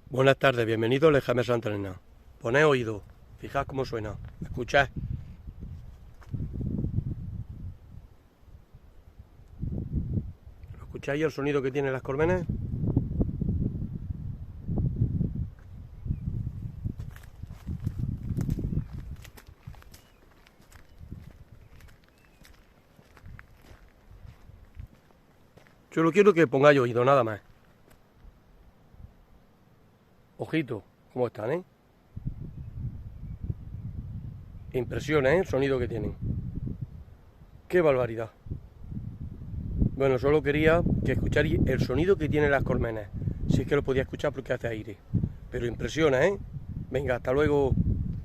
Buenas tardes, bienvenidos a Lejame Santa Elena. Poned oído, fijad cómo suena, escuchad. ¿Lo escucháis el sonido que tienen las colmenas? Solo quiero que pongáis oído, nada más. Ojito, cómo están, ¿eh? Impresiona, ¿eh? El sonido que tienen. ¡Qué barbaridad! Bueno, solo quería que escucharais el sonido que tienen las colmenas. Si es que lo podía escuchar porque hace aire. Pero impresiona, ¿eh? Venga, hasta luego.